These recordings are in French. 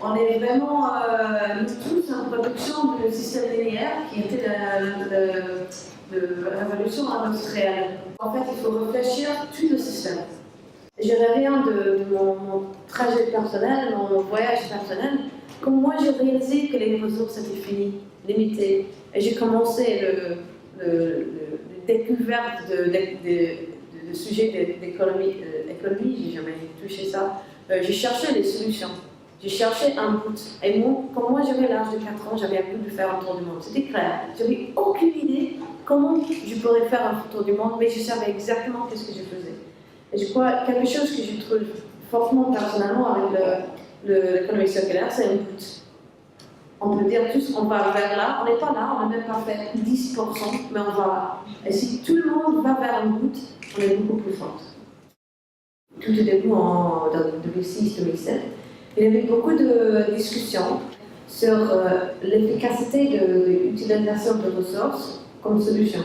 On est vraiment nous tous en production du système linéaire qui était de la révolution industrielle. En fait, il faut réfléchir tout le système. Je reviens de mon trajet personnel, mon voyage personnel, comme moi j'ai réalisé que les ressources étaient finies, limitées, et j'ai commencé la découverte de sujets d'économie, j'ai jamais touché ça. J'ai cherché des solutions, j'ai cherché un but. Et moi, comme moi j'avais l'âge de 4 ans, j'avais un but de faire un tour du monde. C'était clair, j'avais aucune idée comment je pourrais faire un tour du monde, mais je savais exactement qu'est-ce que je faisais. Et je crois quelque chose que je trouve fortement personnellement avec l'économie circulaire, c'est un but. On peut dire tous on va vers là, on n'est pas là, on n'a même pas fait 10%, mais on va là. Et si tout le monde va vers un but, on est beaucoup plus fort. Tout au début, en 2006-2007, il y avait beaucoup de discussions sur l'efficacité de l'utilisation de ressources comme solution.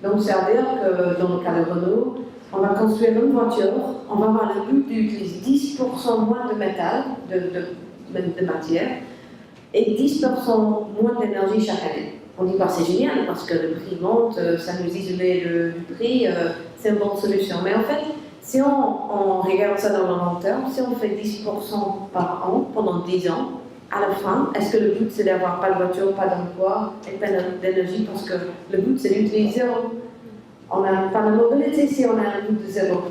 Donc, ça veut dire que dans le cas de Renault, on va construire une voiture, on va avoir le but d'utiliser 10% moins de métal, de matière, et 10% moins d'énergie chaque année. On dit c'est génial parce que le prix monte, ça nous isole du prix, c'est une bonne solution. Mais en fait, si on regarde ça dans le long terme, si on fait 10% par an pendant 10 ans, à la fin, est-ce que le but c'est d'avoir pas de voiture, pas d'emploi et pas d'énergie? Parce que le but c'est d'utiliser zéro. On n'a pas de mobilité si on a un but de zéro.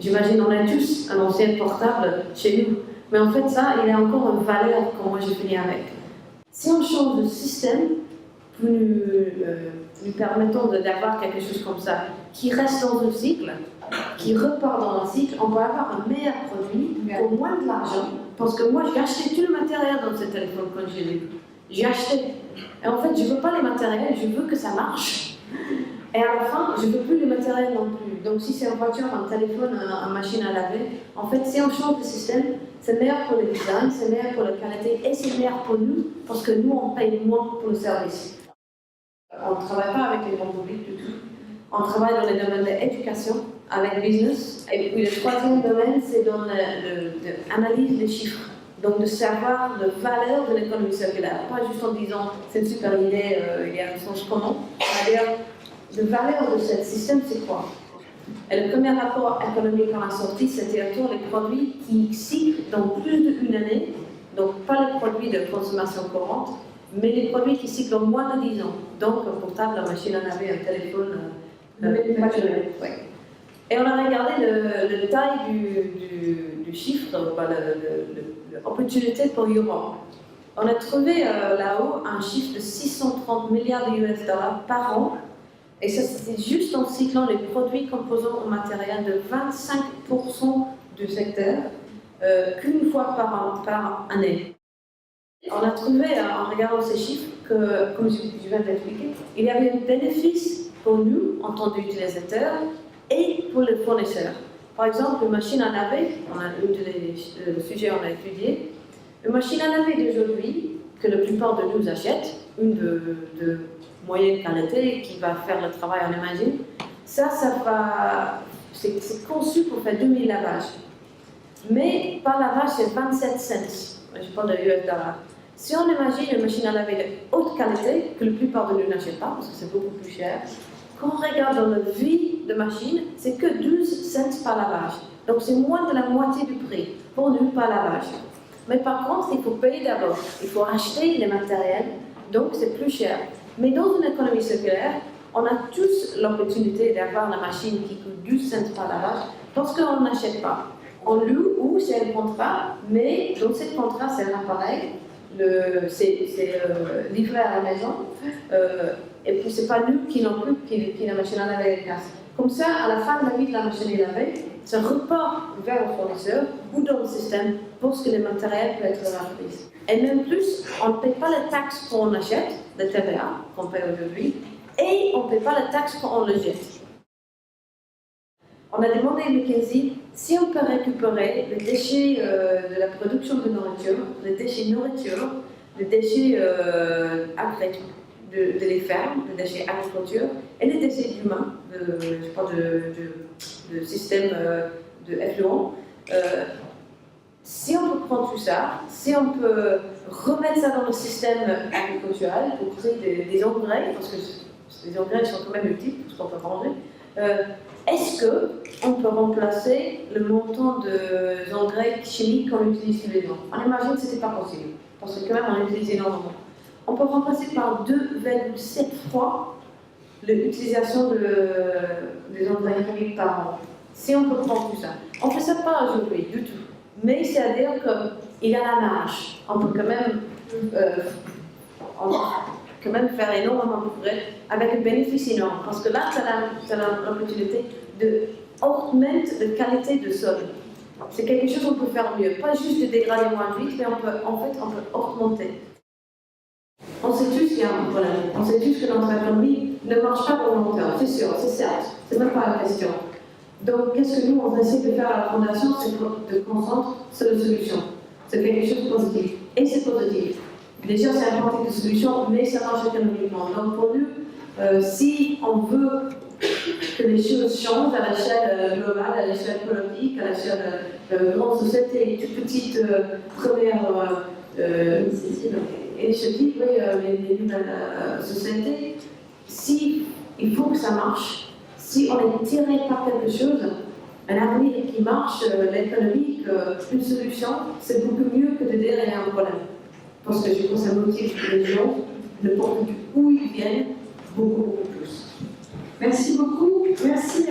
J'imagine on a tous un ancien portable chez nous. Mais en fait ça, il a encore une valeur quand moi j'ai fini avec. Si on change de système, nous permettons d'avoir quelque chose comme ça, qui reste dans un cycle, qui repart dans un cycle, on peut avoir un meilleur produit pour moins de l'argent. Parce que moi, j'ai acheté tout le matériel dans ce téléphone quand je l'ai vu. J'ai acheté. Et en fait, je ne veux pas les matériels, je veux que ça marche. Et à la fin, je ne veux plus les matériels non plus. Donc si c'est une voiture, un téléphone, une machine à laver, en fait, si on change de système, c'est meilleur pour le design, c'est meilleur pour la qualité et c'est meilleur pour nous parce que nous, on paye moins pour le service. On ne travaille pas avec les bons publics du tout. On travaille dans les domaines de l'éducation, avec business. Et puis le troisième domaine, c'est dans l'analyse des chiffres. Donc de savoir la valeur de l'économie circulaire. Pas juste en disant c'est une super idée, il y a un sens commun. C'est-à-dire, la valeur de ce système, c'est quoi? Et le premier rapport économique qu'on a sorti, c'était autour des produits qui cyclent dans plus d'une année. Donc pas les produits de consommation courante, mais les produits qui cyclent en moins de 10 ans. Donc un portable, une machine à laver, un téléphone, ouais. Et on a regardé le taille du chiffre, l'opportunité pour Europe. On a trouvé là-haut un chiffre de 630 milliards de US dollars par an. Et ça, c'était juste en cyclant les produits composants au matériel de 25% du secteur, qu'une fois par année. On a trouvé, en regardant ces chiffres, que, comme je viens d'expliquer, il y avait un bénéfice pour nous, en tant qu'utilisateurs, et pour les fournisseurs. Par exemple, une machine à laver, on a le sujet qu'on a étudié, une machine à laver d'aujourd'hui, que la plupart de nous achètent, une de moyenne qualité, qui va faire le travail, on imagine, c'est conçu pour faire 2000 lavages. Mais par lavage, c'est 27 cents. Je parle de US dollars. Si on imagine une machine à laver de haute qualité, que la plupart de nous n'achètent pas, parce que c'est beaucoup plus cher, quand on regarde dans la vie de machine, c'est que 12 cents par lavage. Donc c'est moins de la moitié du prix pour nous par lavage. Mais par contre, il faut payer d'abord. Il faut acheter les matériels, donc c'est plus cher. Mais dans une économie circulaire, on a tous l'opportunité d'avoir la machine qui coûte 12 cents par lavage parce qu'on n'achète pas. On loue ou c'est un contrat, mais dans ce contrat, c'est un appareil, c'est livré à la maison, et puis c'est pas nous qui l'occupe, qui la machine à laver les casse. Comme ça, à la fin de la vie de la machine à laver, ça repart vers le fournisseur ou dans le système pour que les matériels peuvent être repris. Et même plus, on ne paye pas les taxes quand on achète, le TVA qu'on paye aujourd'hui, et on ne paye pas les taxes quand on le jette. On a demandé à McKinsey si on peut récupérer les déchets de la production de nourriture, les déchets nourriture, les déchets de les fermes, les déchets agriculture et les déchets humains, de système de effluent, Si on peut prendre tout ça, si on peut remettre ça dans le système agricultural pour créer des engrais, parce que les engrais sont quand même utiles, parce qu'on peut manger, est-ce qu'on peut remplacer le montant d'engrais chimiques qu'on utilise tous les ans? On imagine que ce n'était pas possible, parce que quand même on utilise énormément. On peut remplacer par 2,7 fois l'utilisation des engrais chimiques par an. Si on peut prendre tout ça. On ne fait ça pas aujourd'hui, du tout. Mais c'est-à-dire qu'il y a la marge. On peut quand même faire énormément de progrès avec un bénéfice énorme. Parce que là, tu as l'opportunité d'augmenter la qualité du sol. C'est quelque chose qu'on peut faire mieux. Pas juste de dégrader moins vite, mais on peut augmenter. On sait tous qu'il y a un problème. On sait tous que notre économie ne marche pas pour le long terme. C'est sûr, c'est certes. C'est même pas la question. Donc, qu'est-ce que nous, on essaie de faire à la Fondation, c'est de concentrer sur la solution. C'est quelque chose de positif. Et c'est positif. Déjà, c'est un type de solution, mais ça marche économiquement. Donc, pour nous, si on veut que les choses changent à l'échelle globale, à l'échelle politique, à l'échelle de grande société, toute petite première initiative, les nouvelles sociétés, si il faut que ça marche, si on est tiré par quelque chose, un avenir qui marche, l'économie, une solution, c'est beaucoup mieux que de dire qu'il y a un problème. Parce que je pense que ça motive les gens, le point de vue où ils viennent, beaucoup plus. Merci beaucoup. Merci.